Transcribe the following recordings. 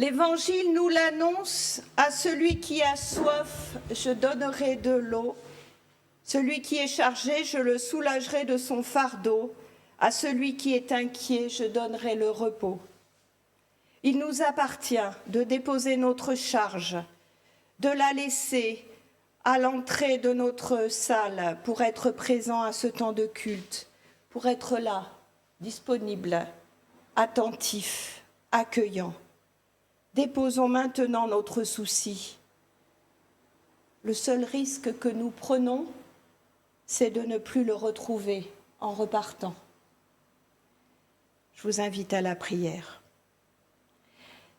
L'Évangile nous l'annonce, à celui qui a soif, je donnerai de l'eau. Celui qui est chargé, je le soulagerai de son fardeau. À celui qui est inquiet, je donnerai le repos. Il nous appartient de déposer notre charge, de la laisser à l'entrée de notre salle pour être présent à ce temps de culte, pour être là, disponible, attentif, accueillant. Déposons maintenant notre souci. Le seul risque que nous prenons, c'est de ne plus le retrouver en repartant. Je vous invite à la prière.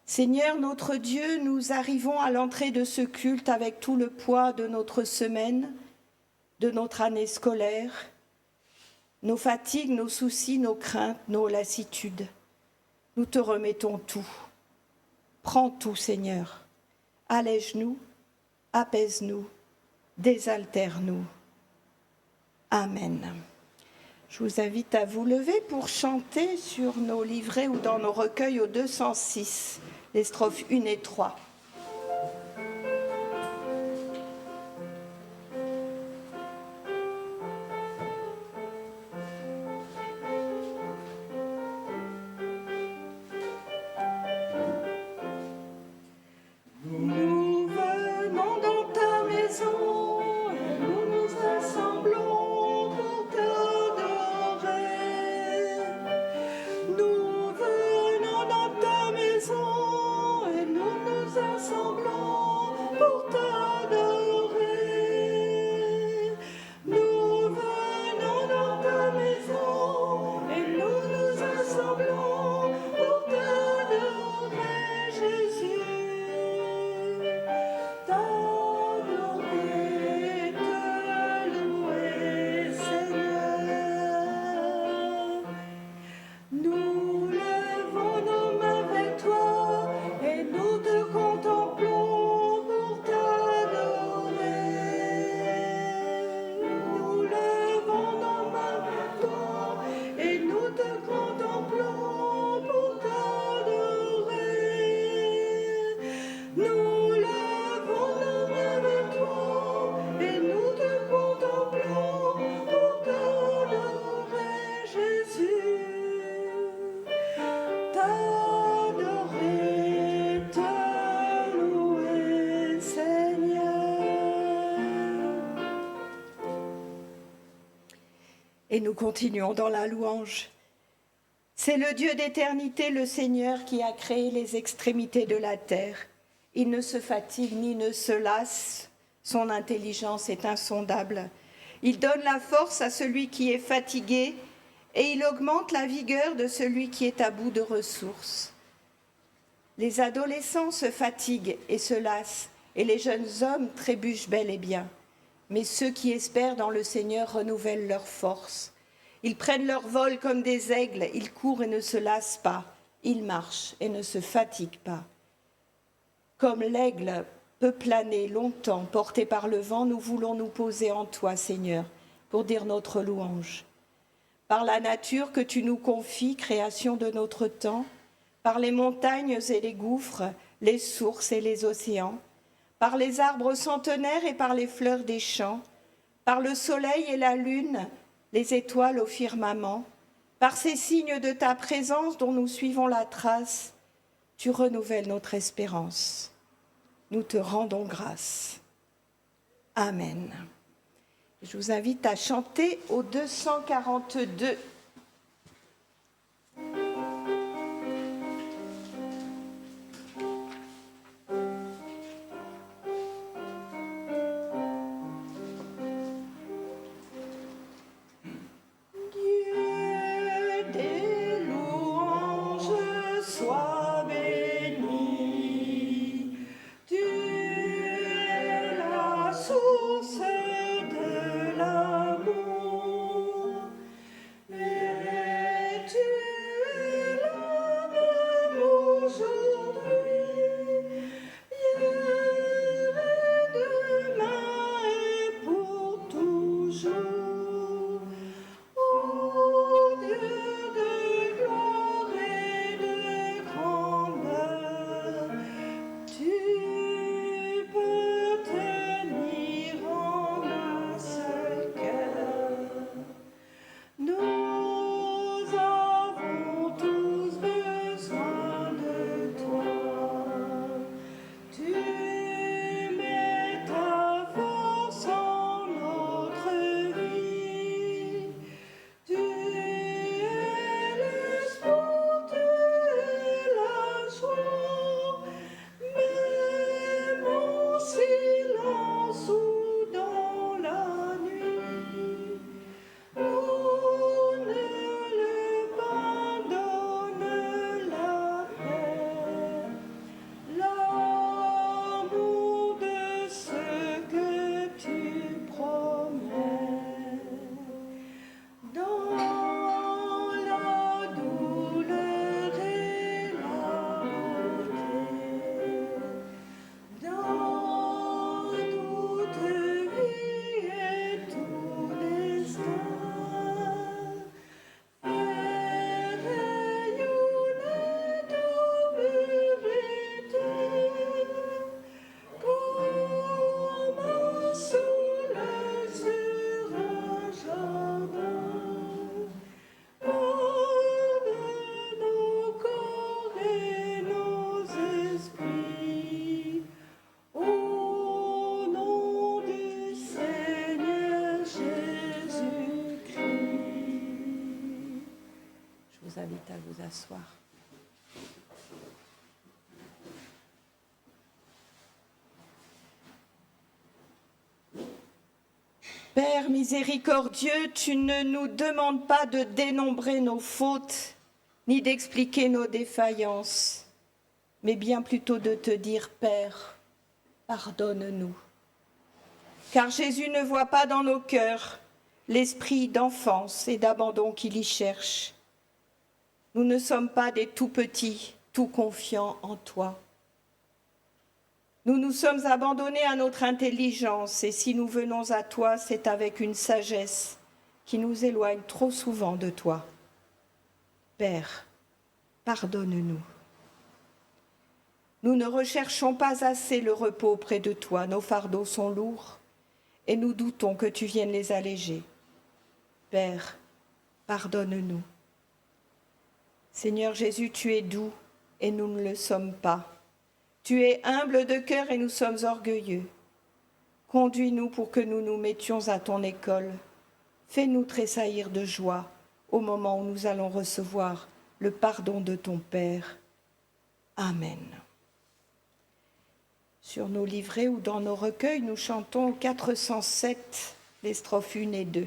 Seigneur notre Dieu, nous arrivons à l'entrée de ce culte avec tout le poids de notre semaine, de notre année scolaire, nos fatigues, nos soucis, nos craintes, nos lassitudes. Nous te remettons tout. Prends tout, Seigneur. Allège-nous, apaise-nous, désaltère-nous. Amen. Je vous invite à vous lever pour chanter sur nos livrets ou dans nos recueils au 206, les strophes 1 et 3. Et nous continuons dans la louange. C'est le Dieu d'éternité, le Seigneur, qui a créé les extrémités de la terre. Il ne se fatigue ni ne se lasse. Son intelligence est insondable. Il donne la force à celui qui est fatigué et il augmente la vigueur de celui qui est à bout de ressources. Les adolescents se fatiguent et se lassent et les jeunes hommes trébuchent bel et bien. Mais ceux qui espèrent dans le Seigneur renouvellent leur force. Ils prennent leur vol comme des aigles, ils courent et ne se lassent pas, ils marchent et ne se fatiguent pas. Comme l'aigle peut planer longtemps, porté par le vent, nous voulons nous poser en toi, Seigneur, pour dire notre louange. Par la nature que tu nous confies, création de notre temps, par les montagnes et les gouffres, les sources et les océans, par les arbres centenaires et par les fleurs des champs, par le soleil et la lune, les étoiles au firmament, par ces signes de ta présence dont nous suivons la trace, tu renouvelles notre espérance. Nous te rendons grâce. Amen. Je vous invite à chanter au 242. Source de l'amour. vous asseoir. Père miséricordieux, tu ne nous demandes pas de dénombrer nos fautes, ni d'expliquer nos défaillances, mais bien plutôt de te dire, Père, pardonne-nous. Car Jésus ne voit pas dans nos cœurs l'esprit d'enfance et d'abandon qu'il y cherche. Nous ne sommes pas des tout petits, tout confiants en toi. Nous nous sommes abandonnés à notre intelligence et si nous venons à toi, c'est avec une sagesse qui nous éloigne trop souvent de toi. Père, pardonne-nous. Nous ne recherchons pas assez le repos près de toi, nos fardeaux sont lourds et nous doutons que tu viennes les alléger. Père, pardonne-nous. Seigneur Jésus, tu es doux et nous ne le sommes pas. Tu es humble de cœur et nous sommes orgueilleux. Conduis-nous pour que nous nous mettions à ton école. Fais-nous tressaillir de joie au moment où nous allons recevoir le pardon de ton Père. Amen. Sur nos livrets ou dans nos recueils, nous chantons 407, les strophes 1 et 2.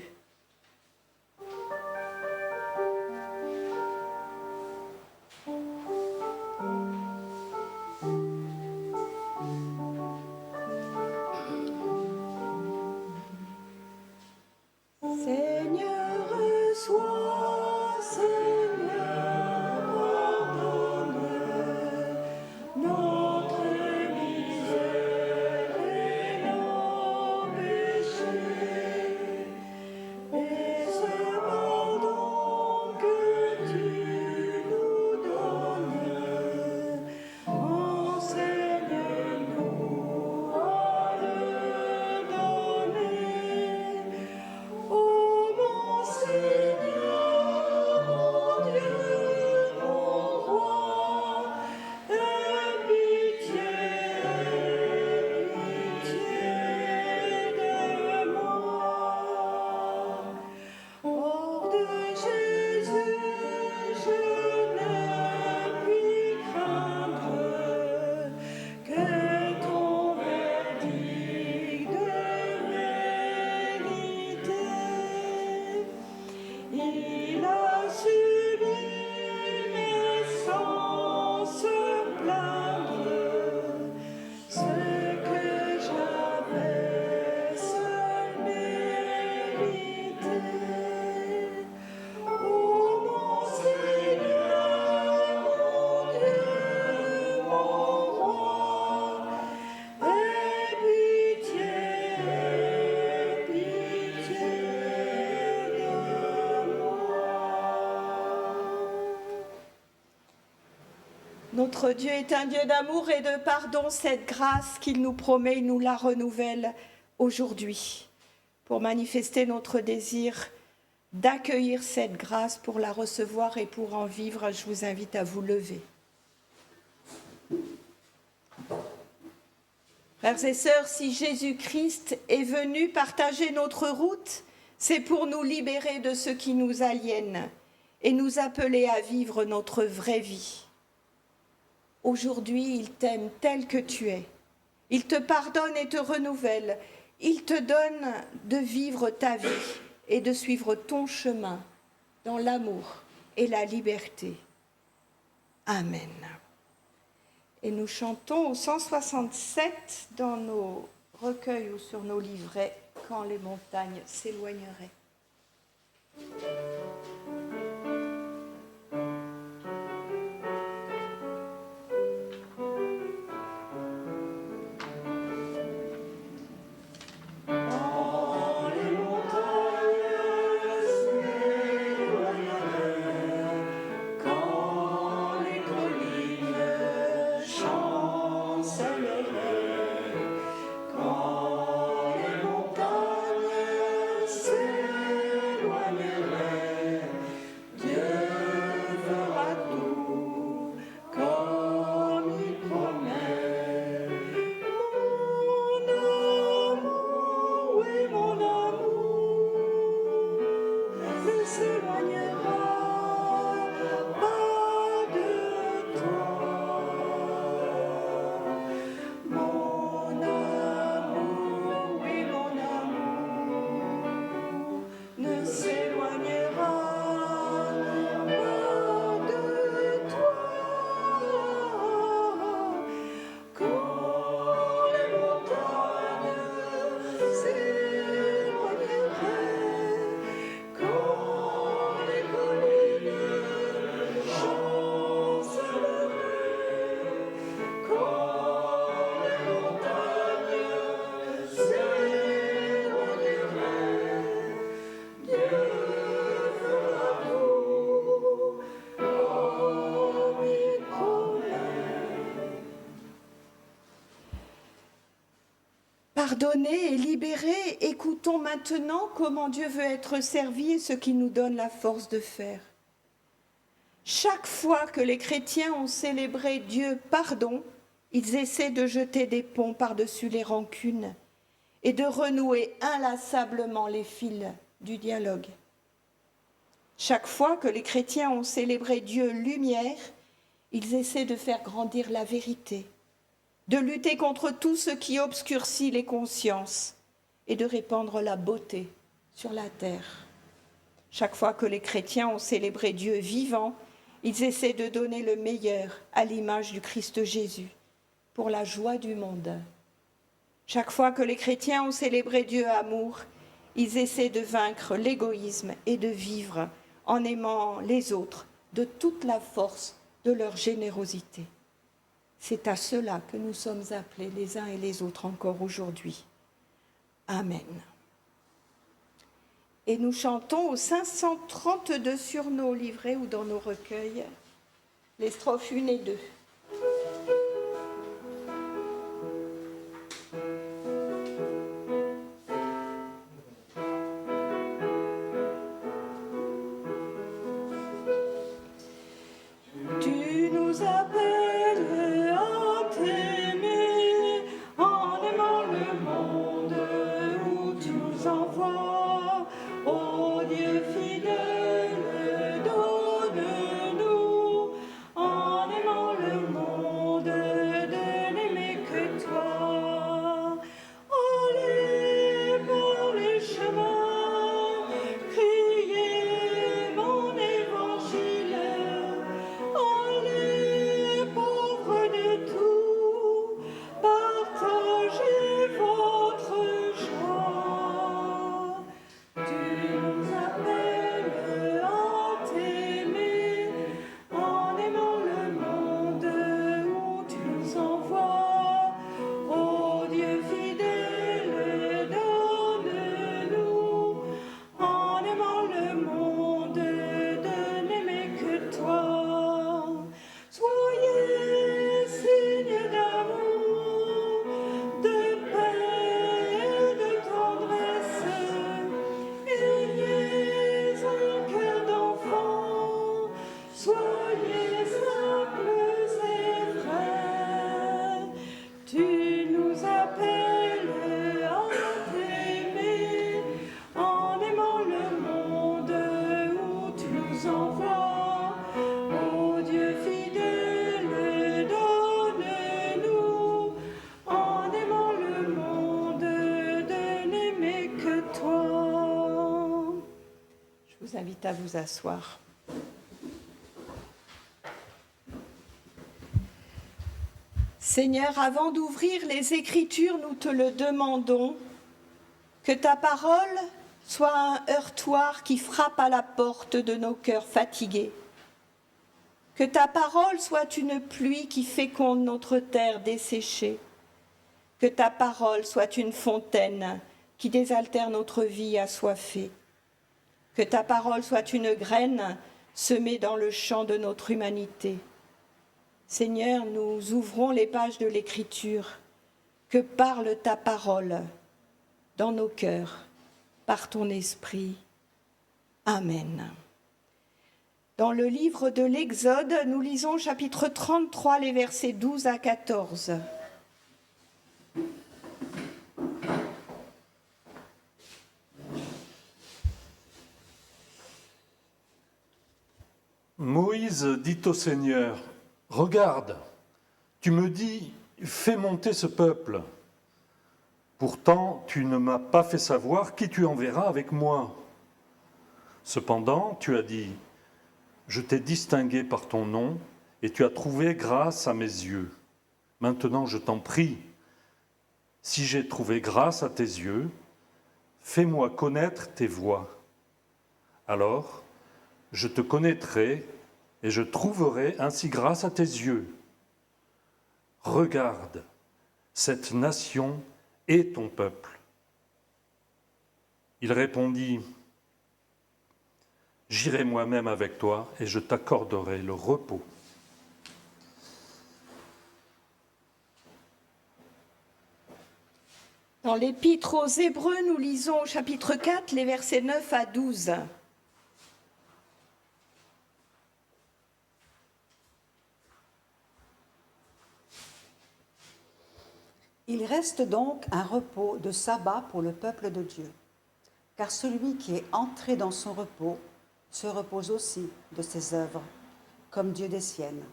Notre Dieu est un Dieu d'amour et de pardon. Cette grâce qu'il nous promet, il nous la renouvelle aujourd'hui pour manifester notre désir d'accueillir cette grâce, pour la recevoir et pour en vivre. Je vous invite à vous lever. Frères et sœurs, si Jésus-Christ est venu partager notre route, c'est pour nous libérer de ce qui nous aliène et nous appeler à vivre notre vraie vie. Aujourd'hui, il t'aime tel que tu es. Il te pardonne et te renouvelle. Il te donne de vivre ta vie et de suivre ton chemin dans l'amour et la liberté. Amen. Et nous chantons au 167 dans nos recueils ou sur nos livrets, quand les montagnes s'éloigneraient. Pardonnés et libérés, écoutons maintenant comment Dieu veut être servi et ce qu'il nous donne la force de faire. Chaque fois que les chrétiens ont célébré Dieu pardon, ils essaient de jeter des ponts par-dessus les rancunes et de renouer inlassablement les fils du dialogue. Chaque fois que les chrétiens ont célébré Dieu lumière, ils essaient de faire grandir la vérité, de lutter contre tout ce qui obscurcit les consciences et de répandre la beauté sur la terre. Chaque fois que les chrétiens ont célébré Dieu vivant, ils essaient de donner le meilleur à l'image du Christ Jésus pour la joie du monde. Chaque fois que les chrétiens ont célébré Dieu amour, ils essaient de vaincre l'égoïsme et de vivre en aimant les autres de toute la force de leur générosité. C'est à cela que nous sommes appelés les uns et les autres encore aujourd'hui. Amen. Et nous chantons au 532 sur nos livrets ou dans nos recueils, les strophes 1 et 2. Tu nous appelles à t'aimer en aimant le monde où tu nous envoies. Ô Dieu fidèle, donne-nous en aimant le monde de n'aimer que toi. Allez par les chemins, criez mon évangile. Allez, pauvres de tout, partagez votre joie. Tu nous appelles à t'aimer en aimant le monde où tu nous envoies. Ô Dieu fidèle, donne-nous en aimant le monde de n'aimer que toi. Soyez signes d'amour, de paix et de tendresse. Ayez un cœur d'enfant, soyez simples et vrais. Tu nous appelles à t'aimer en aimant le monde où tu nous envoies. Ô Dieu fidèle, donne-nous en aimant le monde de n'aimer que toi. Je vous invite à vous asseoir. Seigneur, avant d'ouvrir les Écritures, nous te le demandons, que ta parole soit un heurtoir qui frappe à la porte de nos cœurs fatigués. Que ta parole soit une pluie qui féconde notre terre desséchée. Que ta parole soit une fontaine qui désaltère notre vie assoiffée. Que ta parole soit une graine semée dans le champ de notre humanité. Seigneur, nous ouvrons les pages de l'Écriture. Que parle ta parole dans nos cœurs, par ton esprit. Amen. Dans le livre de l'Exode, nous lisons chapitre 33, les versets 12 à 14. Moïse dit au Seigneur, « Regarde, tu me dis, fais monter ce peuple. Pourtant, tu ne m'as pas fait savoir qui tu enverras avec moi. Cependant, tu as dit, je t'ai distingué par ton nom et tu as trouvé grâce à mes yeux. Maintenant, je t'en prie, si j'ai trouvé grâce à tes yeux, fais-moi connaître tes voies. Alors, je te connaîtrai et je trouverai ainsi grâce à tes yeux. Regarde, cette nation est ton peuple. » Il répondit, « J'irai moi-même avec toi et je t'accorderai le repos. » Dans l'Épître aux Hébreux, nous lisons au chapitre 4, les versets 9 à 12. Il reste donc un repos de sabbat pour le peuple de Dieu, car celui qui est entré dans son repos se repose aussi de ses œuvres, comme Dieu des siennes.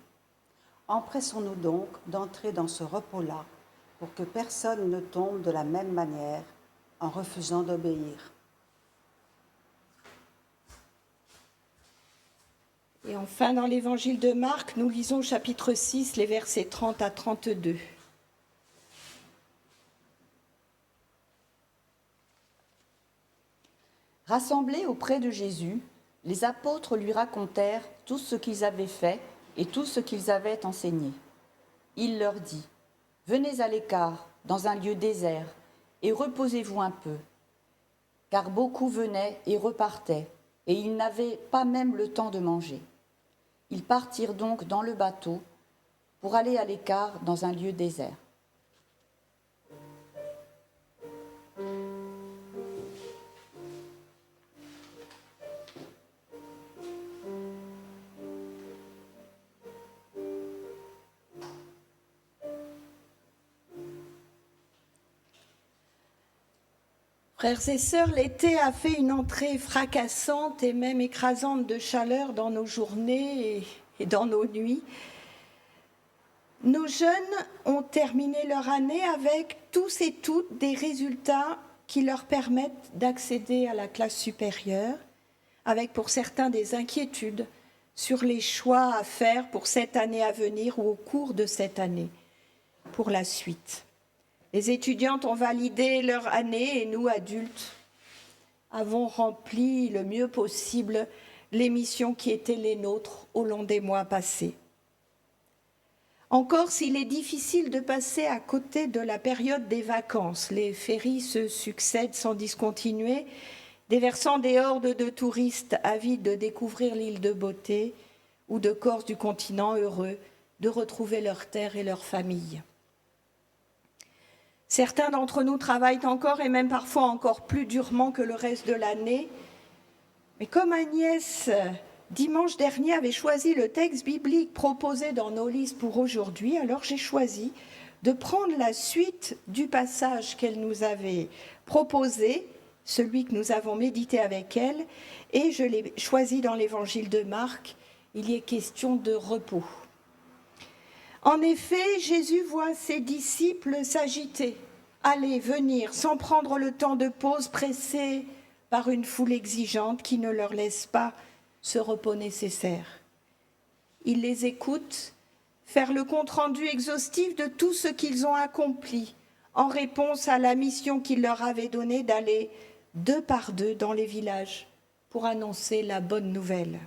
Empressons-nous donc d'entrer dans ce repos-là, pour que personne ne tombe de la même manière en refusant d'obéir. Et enfin, dans l'évangile de Marc, nous lisons au chapitre 6, les versets 30 à 32. Rassemblés auprès de Jésus, les apôtres lui racontèrent tout ce qu'ils avaient fait et tout ce qu'ils avaient enseigné. Il leur dit : « Venez à l'écart, dans un lieu désert, et reposez-vous un peu. » Car beaucoup venaient et repartaient, et ils n'avaient pas même le temps de manger. Ils partirent donc dans le bateau pour aller à l'écart dans un lieu désert. Frères et sœurs, l'été a fait une entrée fracassante et même écrasante de chaleur dans nos journées et dans nos nuits. Nos jeunes ont terminé leur année avec tous et toutes des résultats qui leur permettent d'accéder à la classe supérieure, avec pour certains des inquiétudes sur les choix à faire pour cette année à venir ou au cours de cette année, pour la suite. Les étudiantes ont validé leur année et nous, adultes, avons rempli le mieux possible les missions qui étaient les nôtres au long des mois passés. Encore s'il est difficile de passer à côté de la période des vacances, les ferries se succèdent sans discontinuer, déversant des hordes de touristes avides de découvrir l'île de beauté ou de Corse du continent heureux de retrouver leur terre et leur famille. Certains d'entre nous travaillent encore et même parfois encore plus durement que le reste de l'année. Mais comme Agnès, dimanche dernier, avait choisi le texte biblique proposé dans nos listes pour aujourd'hui, alors j'ai choisi de prendre la suite du passage qu'elle nous avait proposé, celui que nous avons médité avec elle, et je l'ai choisi dans l'évangile de Marc. Il y est question de repos. En effet, Jésus voit ses disciples s'agiter, aller, venir, sans prendre le temps de pause, pressés par une foule exigeante qui ne leur laisse pas ce repos nécessaire. Il les écoute faire le compte-rendu exhaustif de tout ce qu'ils ont accompli en réponse à la mission qu'il leur avait donnée d'aller deux par deux dans les villages pour annoncer la bonne nouvelle.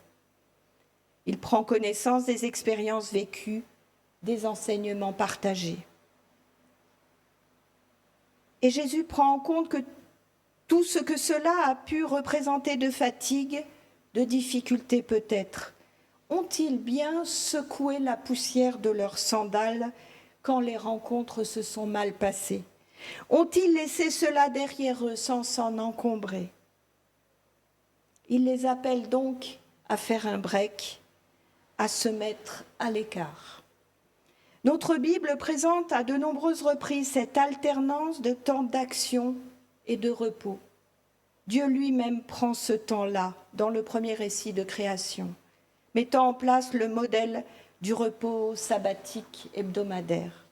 Il prend connaissance des expériences vécues, des enseignements partagés. Et Jésus prend en compte que tout ce que cela a pu représenter de fatigue, de difficulté peut-être, ont-ils bien secoué la poussière de leurs sandales quand les rencontres se sont mal passées? Ont-ils laissé cela derrière eux sans s'en encombrer? Il les appelle donc à faire un break, à se mettre à l'écart. Notre Bible présente à de nombreuses reprises cette alternance de temps d'action et de repos. Dieu lui-même prend ce temps-là dans le premier récit de création, mettant en place le modèle du repos sabbatique hebdomadaire.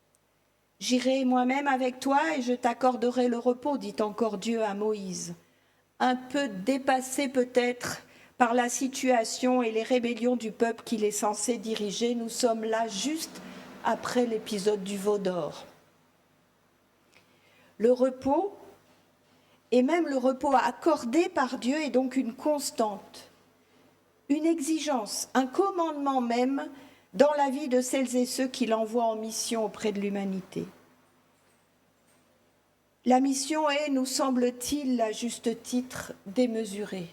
« J'irai moi-même avec toi et je t'accorderai le repos », dit encore Dieu à Moïse, un peu dépassé peut-être par la situation et les rébellions du peuple qu'il est censé diriger. Nous sommes là juste après l'épisode du veau d'or. Le repos, et même le repos accordé par Dieu, est donc une constante, une exigence, un commandement même dans la vie de celles et ceux qu'il envoie en mission auprès de l'humanité. La mission est, nous semble-t-il, à juste titre, démesurée.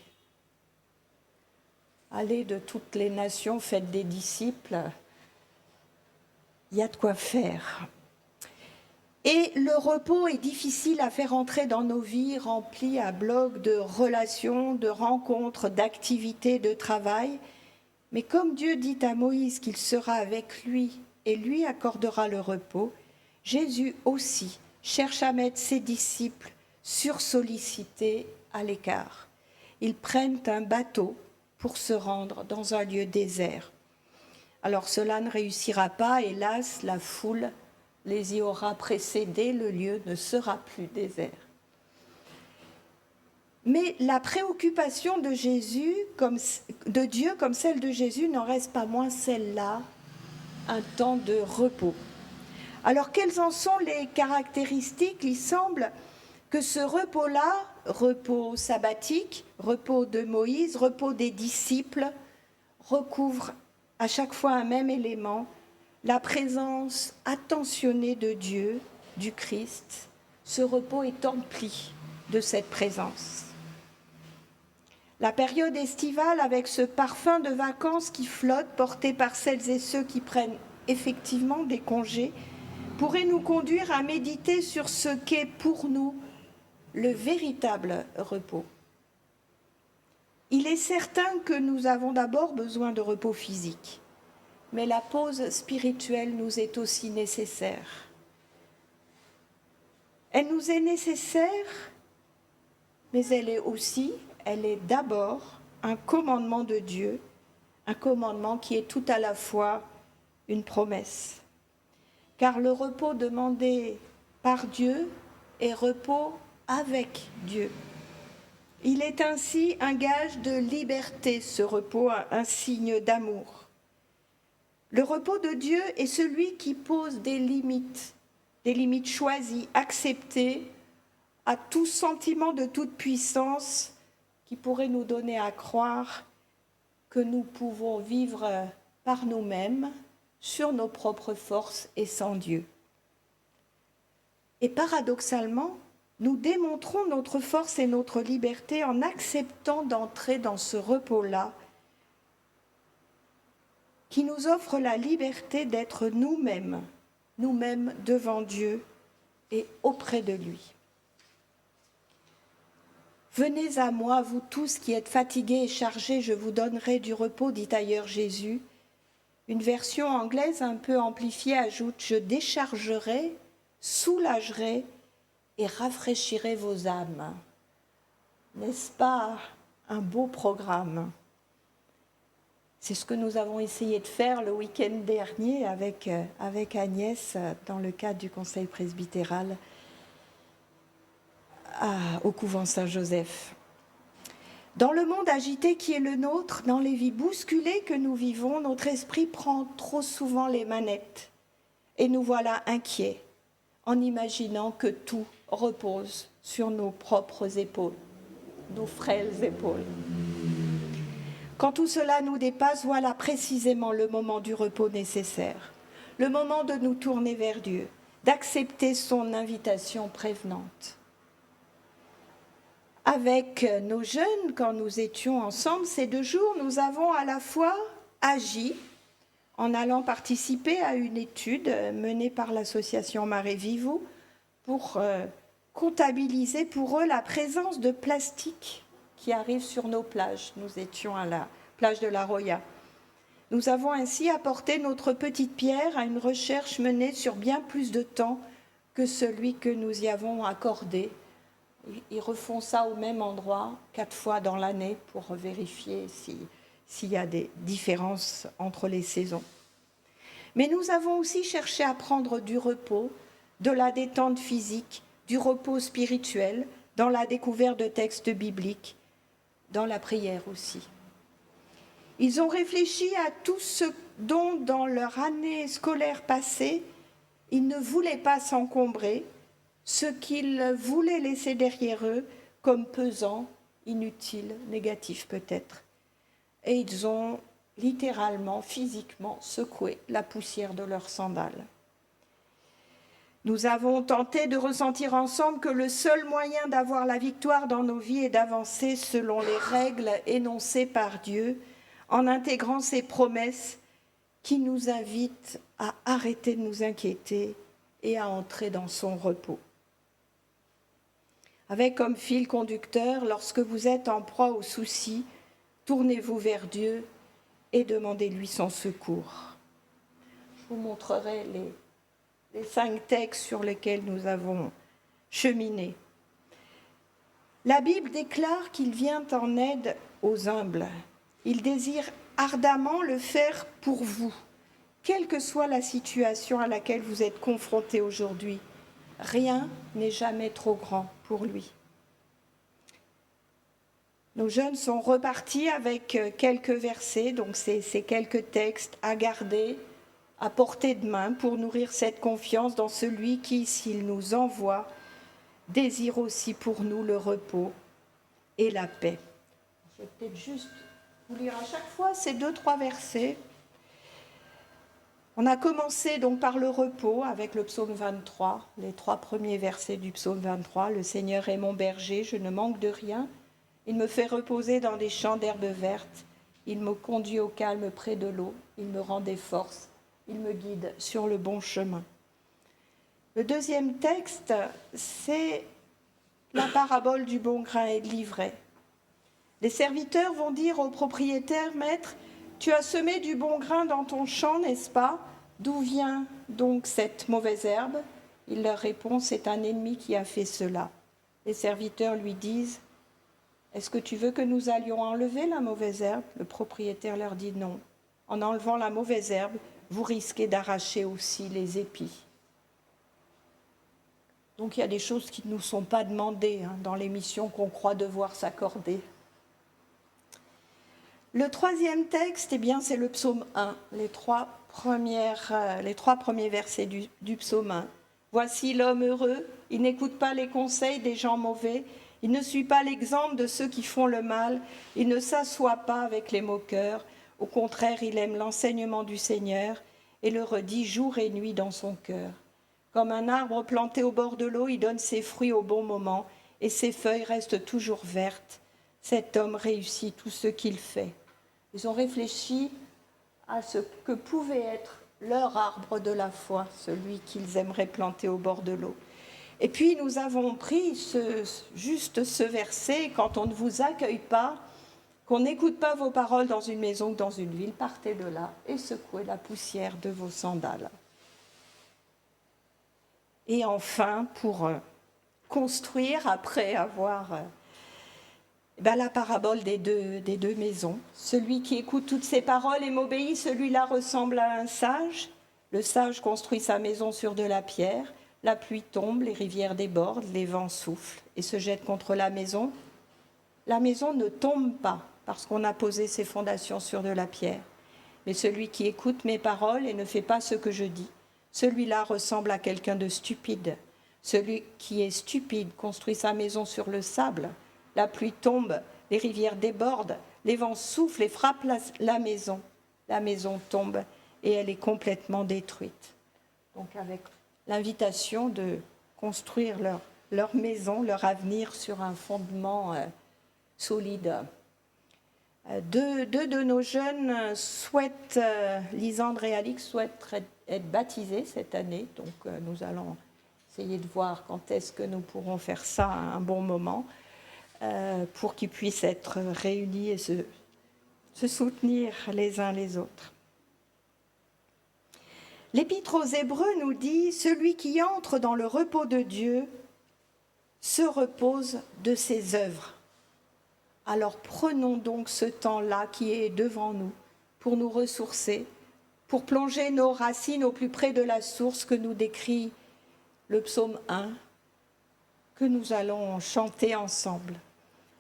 Allez de toutes les nations, faites des disciples, il y a de quoi faire. Et le repos est difficile à faire entrer dans nos vies remplies à bloc de relations, de rencontres, d'activités, de travail. Mais comme Dieu dit à Moïse qu'il sera avec lui et lui accordera le repos, Jésus aussi cherche à mettre ses disciples sursollicités à l'écart. Ils prennent un bateau pour se rendre dans un lieu désert. Alors cela ne réussira pas, hélas, la foule les y aura précédés, le lieu ne sera plus désert. Mais la préoccupation de Dieu comme celle de Jésus n'en reste pas moins celle-là, un temps de repos. Alors quelles en sont les caractéristiques? Il semble que ce repos-là, repos sabbatique, repos de Moïse, repos des disciples, recouvre à chaque fois un même élément, la présence attentionnée de Dieu, du Christ. Ce repos est empli de cette présence. La période estivale, avec ce parfum de vacances qui flotte, porté par celles et ceux qui prennent effectivement des congés, pourrait nous conduire à méditer sur ce qu'est pour nous le véritable repos. Il est certain que nous avons d'abord besoin de repos physique, mais la pause spirituelle nous est aussi nécessaire. Elle nous est nécessaire, mais elle est d'abord un commandement de Dieu, un commandement qui est tout à la fois une promesse. Car le repos demandé par Dieu est repos avec Dieu. Il est ainsi un gage de liberté, ce repos, un signe d'amour. Le repos de Dieu est celui qui pose des limites choisies, acceptées à tout sentiment de toute puissance qui pourrait nous donner à croire que nous pouvons vivre par nous-mêmes, sur nos propres forces et sans Dieu. Et paradoxalement, nous démontrons notre force et notre liberté en acceptant d'entrer dans ce repos-là qui nous offre la liberté d'être nous-mêmes devant Dieu et auprès de lui. Venez à moi, vous tous qui êtes fatigués et chargés, je vous donnerai du repos, dit ailleurs Jésus. Une version anglaise un peu amplifiée ajoute « Je déchargerai, soulagerai et rafraîchirai vos âmes ». N'est-ce pas un beau programme? C'est ce que nous avons essayé de faire le week-end dernier avec Agnès dans le cadre du conseil presbytéral au couvent Saint-Joseph. Dans le monde agité qui est le nôtre, dans les vies bousculées que nous vivons, notre esprit prend trop souvent les manettes et nous voilà inquiets en imaginant que tout repose sur nos propres épaules, nos frêles épaules. Quand tout cela nous dépasse, voilà précisément le moment du repos nécessaire, le moment de nous tourner vers Dieu, d'accepter son invitation prévenante. Avec nos jeunes, quand nous étions ensemble ces 2 jours, nous avons à la fois agi en allant participer à une étude menée par l'association Mare Vivo pour comptabiliser pour eux la présence de plastique qui arrive sur nos plages. Nous étions à la plage de la Roya. Nous avons ainsi apporté notre petite pierre à une recherche menée sur bien plus de temps que celui que nous y avons accordé. Ils refont ça au même endroit 4 fois dans l'année pour vérifier s'il y a des différences entre les saisons. Mais nous avons aussi cherché à prendre du repos, de la détente physique, du repos spirituel, dans la découverte de textes bibliques, dans la prière aussi. Ils ont réfléchi à tout ce dont, dans leur année scolaire passée, ils ne voulaient pas s'encombrer, ce qu'ils voulaient laisser derrière eux comme pesant, inutile, négatif peut-être. Et ils ont littéralement, physiquement secoué la poussière de leurs sandales. Nous avons tenté de ressentir ensemble que le seul moyen d'avoir la victoire dans nos vies est d'avancer selon les règles énoncées par Dieu, en intégrant ses promesses qui nous invitent à arrêter de nous inquiéter et à entrer dans son repos. Avec comme fil conducteur, lorsque vous êtes en proie aux soucis, tournez-vous vers Dieu et demandez-lui son secours. Je vous montrerai les 5 textes sur lesquels nous avons cheminé. La Bible déclare qu'il vient en aide aux humbles. Il désire ardemment le faire pour vous, quelle que soit la situation à laquelle vous êtes confrontés aujourd'hui. Rien n'est jamais trop grand pour lui. Nos jeunes sont repartis avec quelques versets, donc c'est ces quelques textes à garder, à portée de main pour nourrir cette confiance dans celui qui, s'il nous envoie, désire aussi pour nous le repos et la paix. Je vais peut-être juste vous lire à chaque fois ces 2-3 versets. On a commencé donc par le repos avec le psaume 23, les 3 premiers versets du psaume 23. Le Seigneur est mon berger, je ne manque de rien. Il me fait reposer dans des champs d'herbes vertes. Il me conduit au calme près de l'eau. Il me rend des forces. Il me guide sur le bon chemin. Le deuxième texte, c'est la parabole du bon grain et de l'ivraie. Les serviteurs vont dire au propriétaire, « Maître, tu as semé du bon grain dans ton champ, n'est-ce pas? D'où vient donc cette mauvaise herbe ?» Il leur répond, « C'est un ennemi qui a fait cela. » Les serviteurs lui disent, « Est-ce que tu veux que nous allions enlever la mauvaise herbe ?» Le propriétaire leur dit, « Non. En enlevant la mauvaise herbe, vous risquez d'arracher aussi les épis. » Donc il y a des choses qui ne nous sont pas demandées dans les missions qu'on croit devoir s'accorder. Le troisième texte, c'est le psaume 1, les trois premiers versets du psaume 1. « Voici l'homme heureux, il n'écoute pas les conseils des gens mauvais, il ne suit pas l'exemple de ceux qui font le mal, il ne s'assoit pas avec les moqueurs, au contraire, il aime l'enseignement du Seigneur et le redit jour et nuit dans son cœur. Comme un arbre planté au bord de l'eau, il donne ses fruits au bon moment et ses feuilles restent toujours vertes. Cet homme réussit tout ce qu'il fait. » Ils ont réfléchi à ce que pouvait être leur arbre de la foi, celui qu'ils aimeraient planter au bord de l'eau. Et puis nous avons pris juste ce verset, quand on ne vous accueille pas, qu'on n'écoute pas vos paroles dans une maison ou dans une ville, partez de là et secouez la poussière de vos sandales. Et enfin, pour construire, après avoir la parabole des deux maisons, celui qui écoute toutes ces paroles et m'obéit, celui-là ressemble à un sage. Le sage construit sa maison sur de la pierre, la pluie tombe, les rivières débordent, les vents soufflent et se jettent contre la maison. La maison ne tombe pas parce qu'on a posé ses fondations sur de la pierre. Mais celui qui écoute mes paroles et ne fait pas ce que je dis, celui-là ressemble à quelqu'un de stupide. Celui qui est stupide construit sa maison sur le sable. La pluie tombe, les rivières débordent, les vents soufflent et frappent la maison. La maison tombe et elle est complètement détruite. Donc avec l'invitation de construire leur maison, leur avenir sur un fondement solide. Deux de nos jeunes souhaitent, Lisandre et Alix, souhaitent être baptisés cette année. Donc nous allons essayer de voir quand est-ce que nous pourrons faire ça à un bon moment pour qu'ils puissent être réunis et se soutenir les uns les autres. L'Épître aux Hébreux nous dit « Celui qui entre dans le repos de Dieu se repose de ses œuvres. » Alors prenons donc ce temps-là qui est devant nous pour nous ressourcer, pour plonger nos racines au plus près de la source que nous décrit le psaume 1, que nous allons chanter ensemble.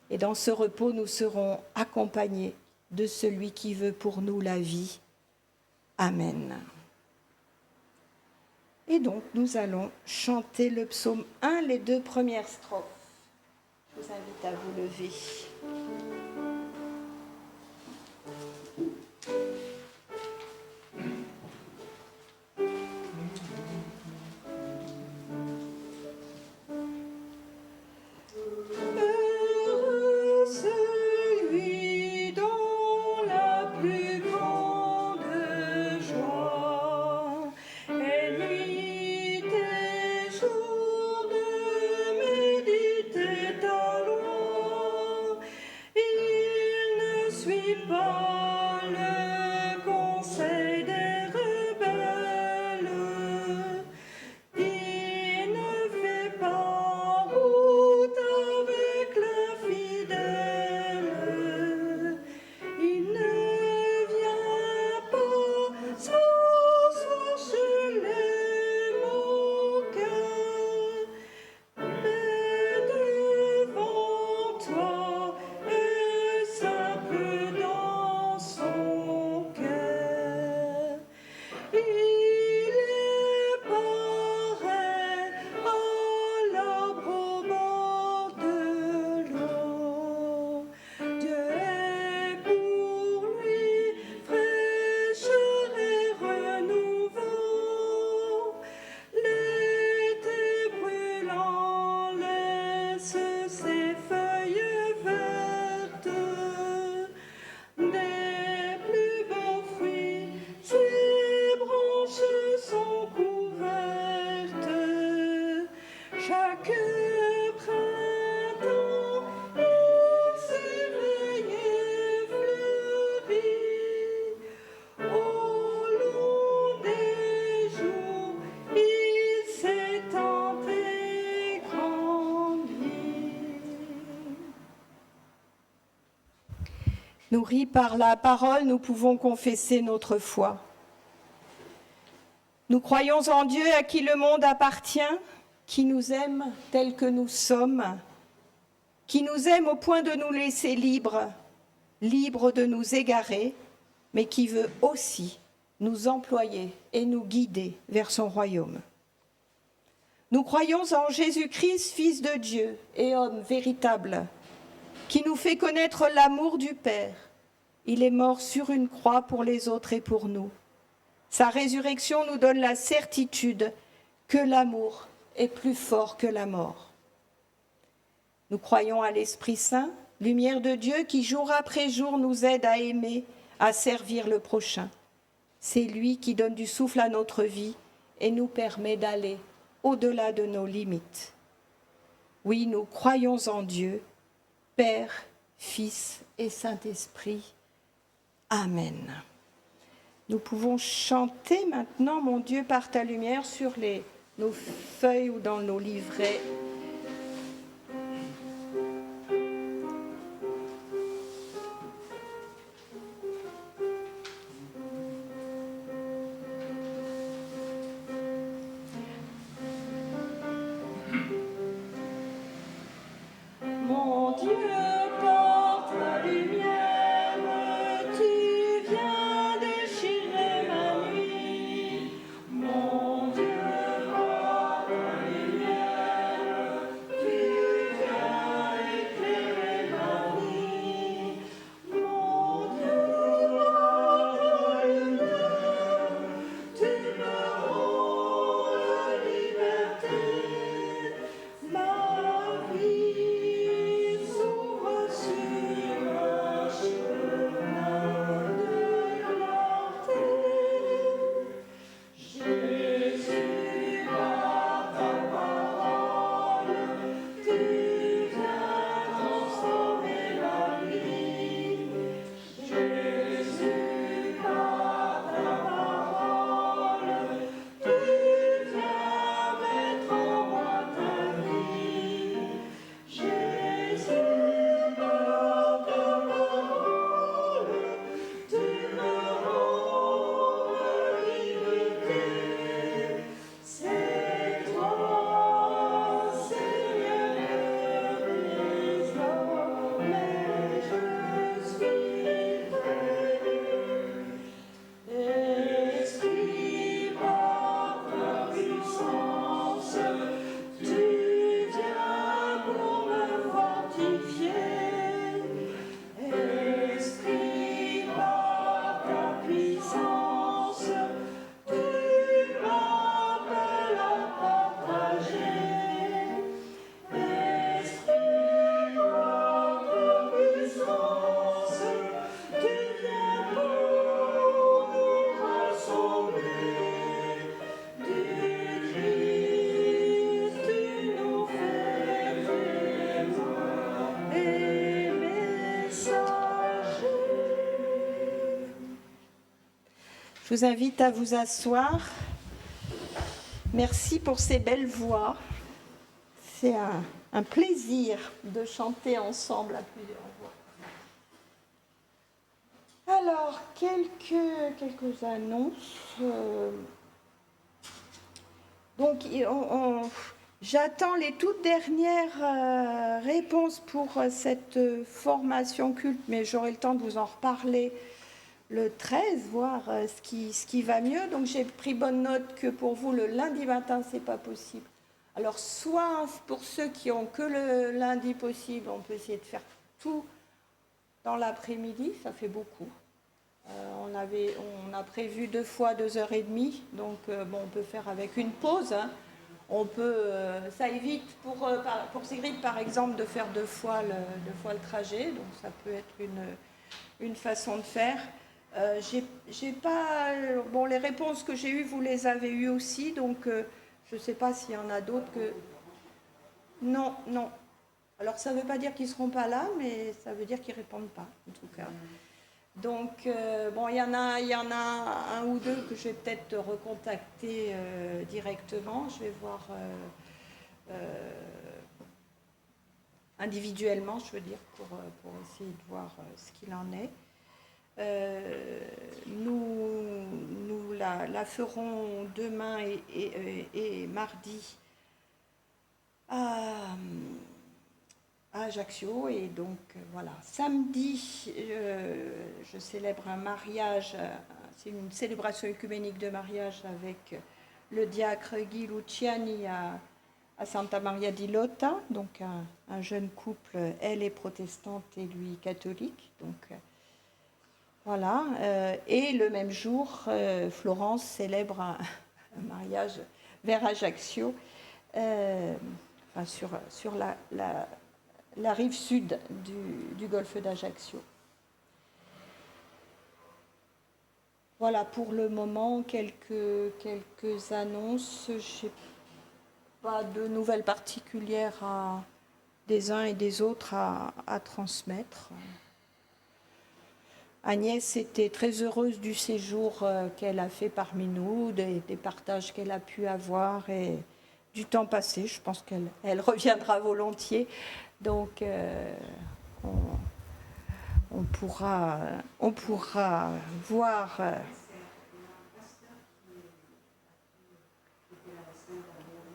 Et dans ce repos, nous serons accompagnés de celui qui veut pour nous la vie. Amen. Et donc, nous allons chanter le psaume 1, les 2 premières strophes. Je vous invite à vous lever. Nourris par la parole, nous pouvons confesser notre foi. Nous croyons en Dieu à qui le monde appartient, qui nous aime tels que nous sommes, qui nous aime au point de nous laisser libres, libres de nous égarer, mais qui veut aussi nous employer et nous guider vers son royaume. Nous croyons en Jésus-Christ, Fils de Dieu et homme véritable, qui nous fait connaître l'amour du Père. Il est mort sur une croix pour les autres et pour nous. Sa résurrection nous donne la certitude que l'amour est plus fort que la mort. Nous croyons à l'Esprit Saint, lumière de Dieu qui jour après jour nous aide à aimer, à servir le prochain. C'est lui qui donne du souffle à notre vie et nous permet d'aller au-delà de nos limites. Oui, nous croyons en Dieu, Père, Fils et Saint-Esprit. Amen. Nous pouvons chanter maintenant « Mon Dieu, par ta lumière » sur nos feuilles ou dans nos livrets. Mon Dieu, porte la lumière, tu viens déchirer ma nuit. Mon Dieu, porte la lumière, tu viens éclairer ma vie. Mon Dieu, porte la lumière, tu me rends la liberté. Ma vie s'ouvre sur un chemin de clarté. Jésus, par ta parole, tu viens transformer ma vie. Jésus, par ta parole, tu viens mettre en moi ta vie. Jésus, par ta parole, tu me rends la liberté. C'est toi, Seigneur, désormais je suis prêt. Esprit, par ta puissance, tu viens pour me fortifier. Esprit, par ta puissance, tu m'appelles à partager. Esprit, par ta puissance, tu viens pour nous rassembler. Du Christ, tu nous fais témoins et messagers. Je vous invite à vous asseoir. Merci pour ces belles voix. C'est un plaisir de chanter ensemble à plusieurs voix. Alors, quelques annonces. Donc, j'attends les toutes dernières réponses pour cette formation culte, mais j'aurai le temps de vous en reparler le 13, voir ce qui va mieux. Donc, j'ai pris bonne note que pour vous, le lundi matin, ce n'est pas possible. Alors, soit pour ceux qui ont que le lundi possible, on peut essayer de faire tout dans l'après-midi, ça fait beaucoup. On a prévu 2 fois 2h30, donc on peut faire avec une pause. Hein. On peut, ça évite pour Sigrid par exemple de faire 2 fois le trajet, donc ça peut être une façon de faire. J'ai pas, les réponses que j'ai eues, vous les avez eues aussi, donc je ne sais pas s'il y en a d'autres que... Non. Alors ça ne veut pas dire qu'ils ne seront pas là, mais ça veut dire qu'ils ne répondent pas, en tout cas. Donc, il y en a un ou deux que je vais peut-être recontacter directement. Je vais voir individuellement, je veux dire, pour essayer de voir ce qu'il en est. Nous la ferons demain et mardi à Ajaccio. Et donc, voilà. Samedi, je célèbre un mariage, c'est une célébration œcuménique de mariage avec le diacre Guy Luciani à Santa Maria di Lota, donc un jeune couple, elle est protestante et lui catholique. Donc, voilà. Et le même jour, Florence célèbre un mariage vers Ajaccio, sur la rive sud du golfe d'Ajaccio. Voilà pour le moment quelques annonces. Je n'ai pas de nouvelles particulières des uns et des autres à transmettre. Agnès était très heureuse du séjour qu'elle a fait parmi nous, des partages qu'elle a pu avoir et du temps passé. Je pense qu'elle reviendra volontiers. Donc, on pourra voir.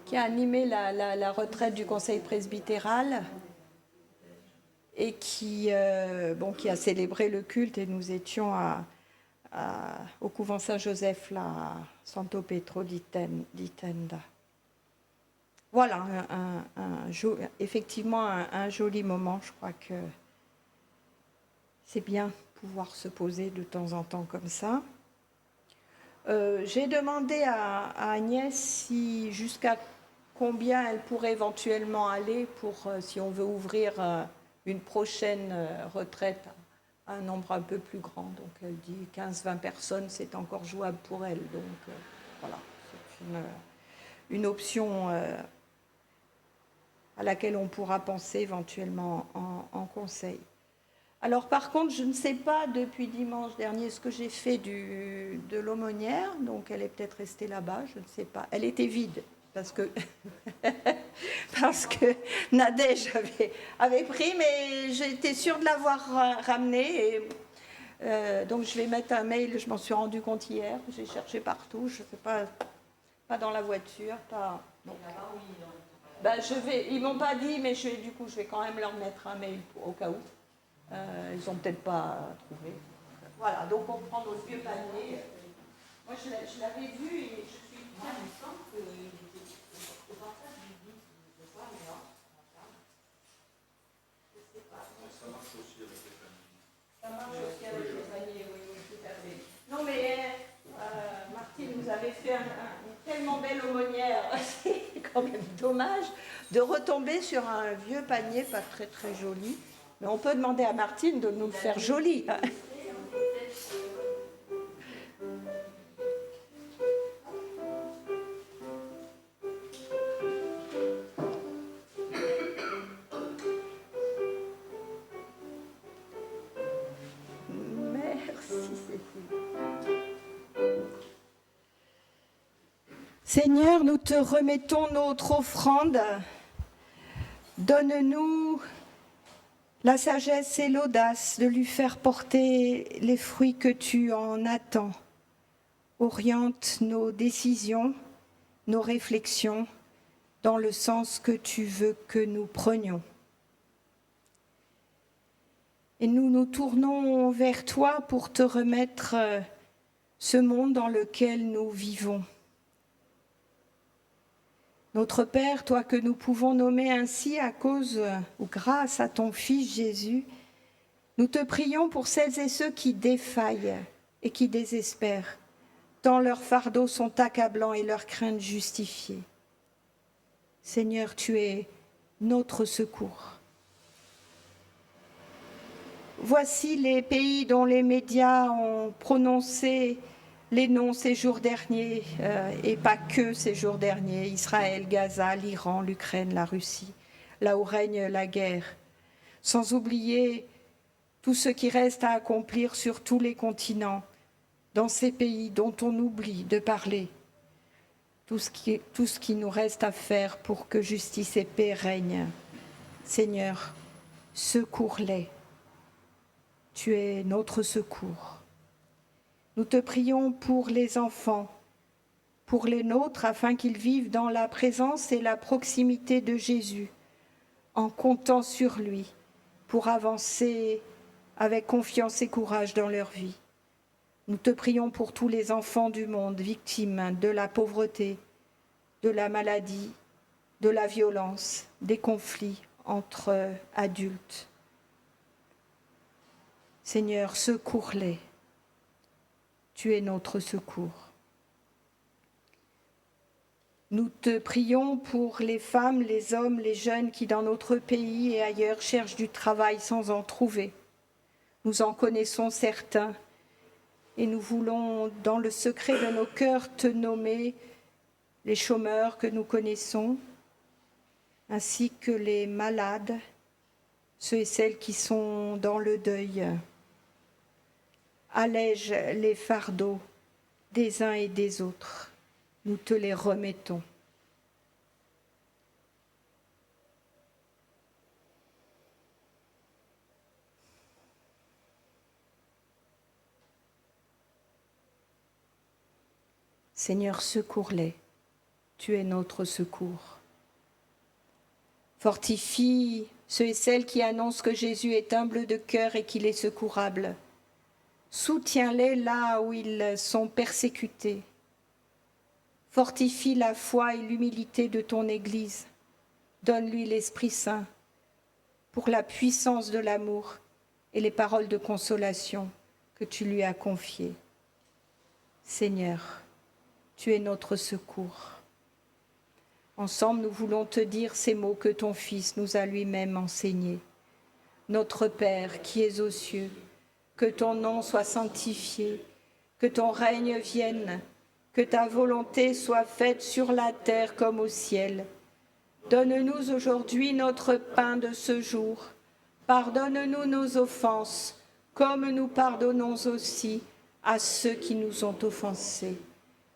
Qui a animé la retraite du conseil presbytéral et qui a célébré le culte, et nous étions au couvent Saint-Joseph, là, à Santo Petro di Tenda. Voilà, effectivement un joli moment. Je crois que c'est bien pouvoir se poser de temps en temps comme ça. J'ai demandé à Agnès jusqu'à combien elle pourrait éventuellement aller si on veut ouvrir une prochaine retraite à un nombre un peu plus grand. Donc elle dit 15-20 personnes, c'est encore jouable pour elle. Donc voilà, c'est une option à laquelle on pourra penser éventuellement en conseil. Alors par contre, je ne sais pas depuis dimanche dernier ce que j'ai fait de l'aumônière, donc elle est peut-être restée là-bas, je ne sais pas. Elle était vide parce que Nadège avait pris, mais j'étais sûre de l'avoir ramenée. Et, donc je vais mettre un mail, je m'en suis rendu compte hier, j'ai cherché partout, je ne sais pas dans la voiture, pas. Non. Ben, ils m'ont pas dit, mais je vais quand même leur mettre un mail au cas où. Ils n'ont peut-être pas trouvé. Voilà, donc on prend notre vieux panier. Moi, je l'avais vu et je suis bien contente qu'il était au partage du guide. Je ne sais pas, mais là, je ne sais pas. Ça marche aussi avec les paniers. Ça marche aussi avec les paniers, oui, tout à fait. Non, mais Martine, vous avez fait une tellement belle aumônière. C'est quand même dommage de retomber sur un vieux panier pas très très joli. Mais on peut demander à Martine de nous le faire joli. Merci, Cécile. Seigneur, nous te remettons notre offrande. Donne-nous la sagesse et l'audace de lui faire porter les fruits que tu en attends. Oriente nos décisions, nos réflexions dans le sens que tu veux que nous prenions. Et nous nous tournons vers toi pour te remettre ce monde dans lequel nous vivons. Notre Père, toi que nous pouvons nommer ainsi à cause ou grâce à ton Fils Jésus, nous te prions pour celles et ceux qui défaillent et qui désespèrent, tant leurs fardeaux sont accablants et leurs craintes justifiées. Seigneur, tu es notre secours. Voici les pays dont les médias ont prononcé les noms ces jours derniers, et pas que ces jours derniers, Israël, Gaza, l'Iran, l'Ukraine, la Russie, là où règne la guerre, sans oublier tout ce qui reste à accomplir sur tous les continents, dans ces pays dont on oublie de parler, tout ce qui nous reste à faire pour que justice et paix règnent. Seigneur, secours-les. Tu es notre secours. Nous te prions pour les enfants, pour les nôtres, afin qu'ils vivent dans la présence et la proximité de Jésus, en comptant sur lui pour avancer avec confiance et courage dans leur vie. Nous te prions pour tous les enfants du monde victimes de la pauvreté, de la maladie, de la violence, des conflits entre adultes. Seigneur, secours-les. Tu es notre secours. Nous te prions pour les femmes, les hommes, les jeunes qui dans notre pays et ailleurs cherchent du travail sans en trouver. Nous en connaissons certains et nous voulons, dans le secret de nos cœurs, te nommer les chômeurs que nous connaissons, ainsi que les malades, ceux et celles qui sont dans le deuil. Allège les fardeaux des uns et des autres. Nous te les remettons. Seigneur, secours-les. Tu es notre secours. Fortifie ceux et celles qui annoncent que Jésus est humble de cœur et qu'il est secourable. Soutiens-les là où ils sont persécutés. Fortifie la foi et l'humilité de ton Église. Donne-lui l'Esprit Saint pour la puissance de l'amour et les paroles de consolation que tu lui as confiées. Seigneur, tu es notre secours. Ensemble, nous voulons te dire ces mots que ton Fils nous a lui-même enseignés. Notre Père qui es aux cieux, que ton nom soit sanctifié, que ton règne vienne, que ta volonté soit faite sur la terre comme au ciel. Donne-nous aujourd'hui notre pain de ce jour. Pardonne-nous nos offenses, comme nous pardonnons aussi à ceux qui nous ont offensés.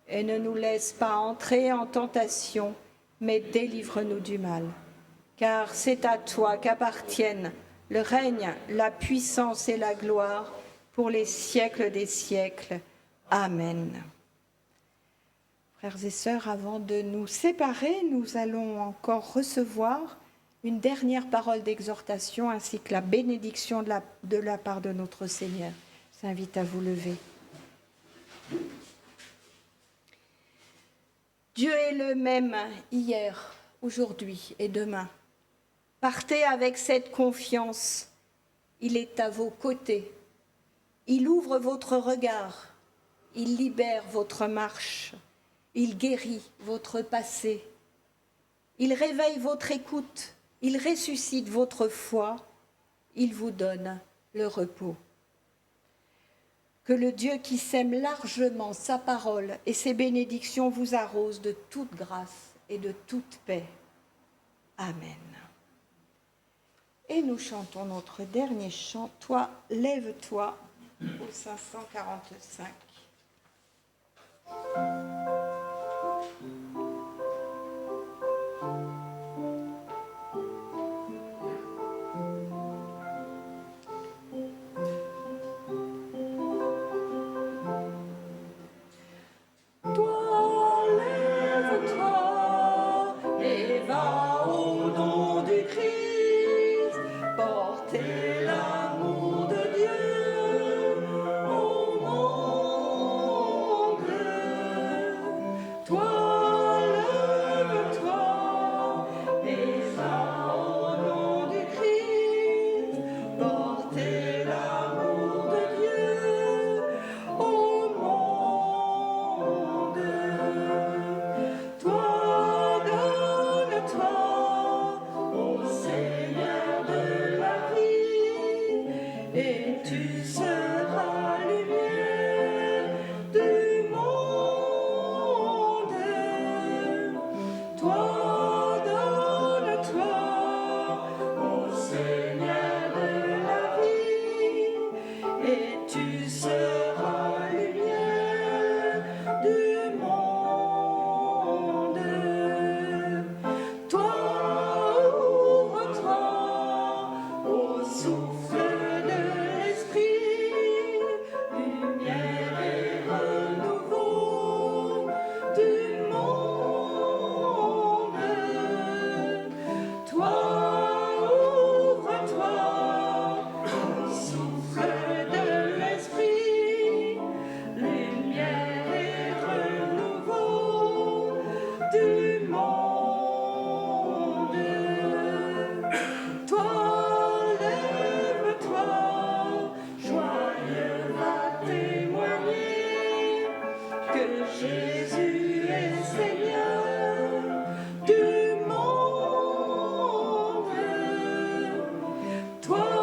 Et ne nous laisse pas entrer en tentation, mais délivre-nous du mal. Car c'est à toi qu'appartiennent le règne, la puissance et la gloire pour les siècles des siècles. Amen. Frères et sœurs, avant de nous séparer, nous allons encore recevoir une dernière parole d'exhortation ainsi que la bénédiction de la part de notre Seigneur. Je vous invite à vous lever. Dieu est le même hier, aujourd'hui et demain. Partez avec cette confiance. Il est à vos côtés. Il ouvre votre regard. Il libère votre marche. Il guérit votre passé. Il réveille votre écoute. Il ressuscite votre foi. Il vous donne le repos. Que le Dieu qui sème largement sa parole et ses bénédictions vous arrose de toute grâce et de toute paix. Amen. Et nous chantons notre dernier chant, Toi, lève-toi, au 545. L'amour de Dieu au monde. Toi